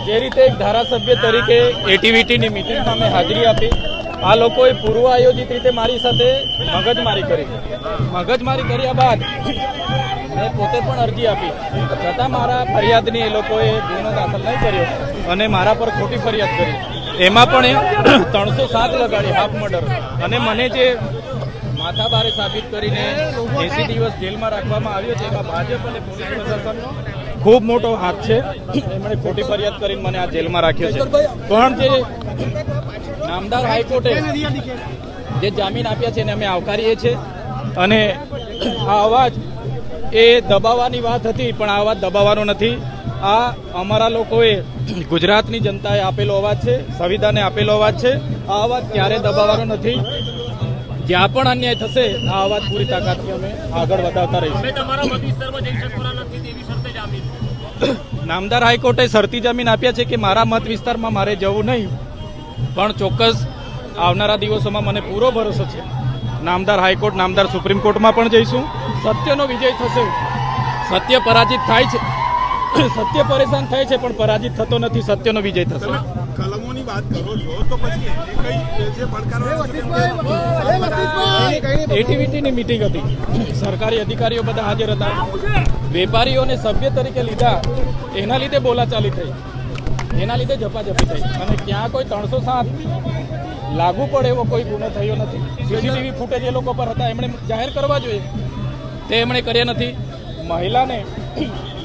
જે રીતે એક ધારાસભ્ય તરીકે એટીવીટીની મિટિંગમાં મેં હાજરી આપી, આ લોકોએ પૂર્વ આયોજિત રીતે મારી સાથે મગજમારી કર્યા બાદ મેં પોતે પણ અરજી આપી, છતાં મારા ફરિયાદની એ લોકોએ ગુનો દાખલ નહીં કર્યો અને મારા પર ખોટી ફરિયાદ કરી. એમાં પણ 307 લગાડી, હાફ મર્ડર, અને મને જે માથાભારે સાબિત કરીને 80 દિવસ જેલમાં રાખવામાં આવ્યો છે, એમાં ભાજપ અને પોલીસ પ્રશાસનનો ખૂબ મોટો હાથ છે. એમણે ખોટી ફરિયાદ કરીને મને આ જેલમાં રાખ્યો છે. પણ જે નામદાર હાઈકોર્ટે જે જામીન આપ્યા છે એને અમે આવકારીએ છીએ, અને આ અવાજ એ દબાવવાની વાત હતી, પણ આ અવાજ દબાવવાનો નથી. આ અમારા લોકોએ, ગુજરાતની જનતાએ આપેલો અવાજ છે, સંવિધાને આપેલો અવાજ છે. આ અવાજ ક્યારે દબાવવાનો નથી. જ્યાં પણ અન્યાય થશે આ અવાજ પૂરી તાકાતથી અમે આગળ વધારતા રહીશું. નામદાર હાઈકોર્ટે શરતી જામીન આપ્યા છે કે મારા મત વિસ્તારમાં મારે જવું નહીં, પણ ચોક્કસ આવનારા દિવસોમાં મને પૂરો ભરોસો છે નામદાર હાઈકોર્ટ, નામદાર સુપ્રીમ કોર્ટમાં પણ જઈશું. સત્યનો વિજય થશે. સત્ય પરાજિત થાય છે, સત્ય પરેશાન થાય છે, પણ પરાજિત થતો નથી. સત્યનો વિજય થશે. કલમોની વાત કરો છો તો પછી એટીવીટીની મિટિંગ હતી, સરકારી અધિકારીઓ બધા હાજર હતા. વેપારીઓને સભ્ય તરીકે લીધા, એના લીધે બોલાચાલી થઈ, એના લીધે ઝપાઝપી થઈ, અને ત્યાં કોઈ 307 લાગુ પડે એવો કોઈ ગુનો થયો નથી. સીસીટીવી ફૂટેજ એ લોકો પર હતા, એમણે જાહેર કરવા જોઈએ, તે એમણે કર્યા નથી. મહિલાને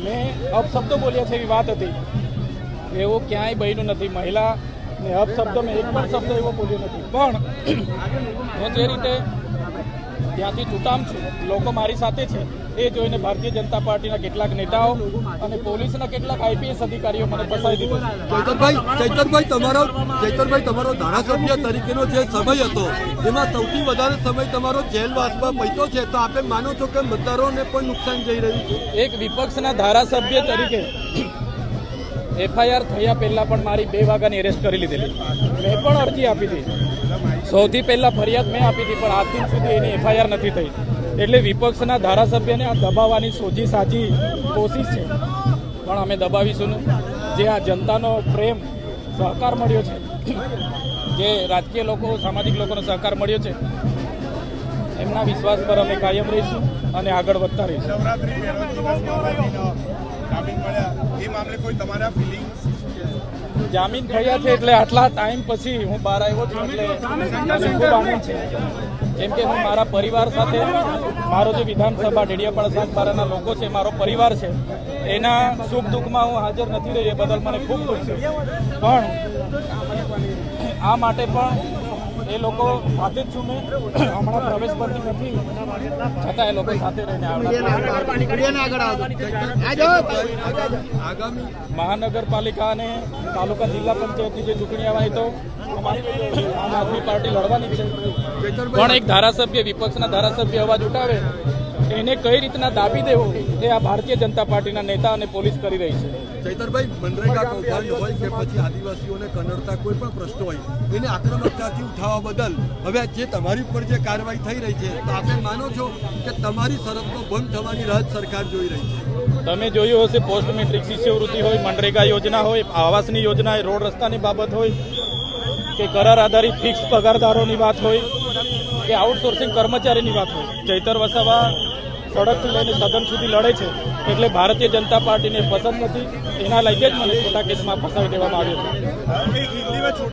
મેં અપશબ્દો બોલ્યા છે એવી વાત હતી, એવું ક્યાંય બન્યું નથી. મહિલાને અપશબ્દ મેં એક પણ શબ્દ એવો બોલ્યો નથી. પણ હું જે રીતે ત્યાંથી છૂટામ છું, લોકો મારી સાથે છે, એ જોઈને ભારતીય જનતા પાર્ટીના કેટલાક નેતાઓ અને પોલીસના કેટલાક આઈપીએસ અધિકારીઓ મને ફસાવી દીધો. ચૈતરભાઈ, તમારો ધારાસભ્ય તરીકેનો જે સમય હતો એમાં સૌથી વધારે સમય તમારો જેલવાસમાં પૈતો છે, તો આપે માનો છો કે મતદારોને પણ નુકસાન જઈ રહ્યું છે? એક વિપક્ષના ધારાસભ્ય તરીકે એફઆઈઆર થયા પહેલા પણ મારી 2 વાગ્યાની એરેસ્ટ કરી લીધેલી. મેં પણ અરજી આપી હતી, સૌથી પહેલા ફરિયાદ મેં આપી હતી, પણ આજ દિન સુધી એની એફઆઈઆર નથી થઈ. એટલે વિપક્ષના ધારાસભ્યને આ દબાવવાની સોજી સાચી કોશિશ છે, પણ અમે દબાવીશું. જે આ જનતાનો પ્રેમ, સહકાર મળ્યો છે, જે રાજકીય લોકો, સામાજિક લોકોનો સહકાર મળ્યો છે, એમના વિશ્વાસ પર અમે કાયમ રહીશું અને આગળ વધતા રહીશું. જામીન થયા છે એટલે આટલા ટાઈમ પછી હું બહાર આવ્યો છું, એટલે મને ખૂબ આનંદ છે. કેમ કે હું મારા પરિવાર સાથે, મારો જે વિધાનસભા ડેડિયાપાડા સાગબારાના લોકો છે, મારો પરિવાર છે, એના સુખ દુઃખમાં હું હાજર નથી રહ્યો, એ બદલ મને ખૂબ દુઃખ છે. પણ આ માટે પણ એ લોકો સાથે જ છું. મેં હમણાં પ્રવેશ બંધી નથી, છતાં એ લોકો સાથે રહીને આગામી મહાનગરપાલિકા અને તાલુકા જિલ્લા પંચાયતની જે ચૂંટણી આવવાની, તો આમ આદમી પાર્ટી લડવાની છે. પણ એક ધારાસભ્ય, વિપક્ષના ધારાસભ્ય અવાજ ઉઠાવે, એને કઈ રીતના દાબી દેવો, એ આ ભારતીય જનતા પાર્ટીના નેતા અને પોલીસ કરી રહી છે. ચૈતરભાઈ, મનરેગા કૌભાંડ હોય કે પછી આદિવાસીઓને કનડતા કોઈ પણ પ્રશ્નો હોય, એને આક્રમકતાથી ઉઠાવવા બદલ હવે જે તમારી ઉપર જે કાર્યવાહી થઈ રહી છે, તો આપણે માનો છો કે તમારી શરતનો ભંગ થવાની રાહ સરકાર જોઈ રહી છે? તમે જોયું હશે, પોસ્ટ મેટ્રિક શિષ્યવૃત્તિ હોય, મનરેગા યોજના હોય, આવાસની યોજના હોય, રોડ રસ્તાની બાબત હોય, કે કરાર આધારિત ફિક્સ પગારદારોની વાત હોય, કે આઉટસોર્સિંગ કર્મચારીની વાત હોય, ચૈતર વસાવા સડકથી લઈને સદન સુધી લડે છે. એટલે ભારતીય જનતા પાર્ટીને પસંદ નથી, એના લીધે જ મને ખોટા કેસમાં ફસાવી દેવામાં આવ્યો છે.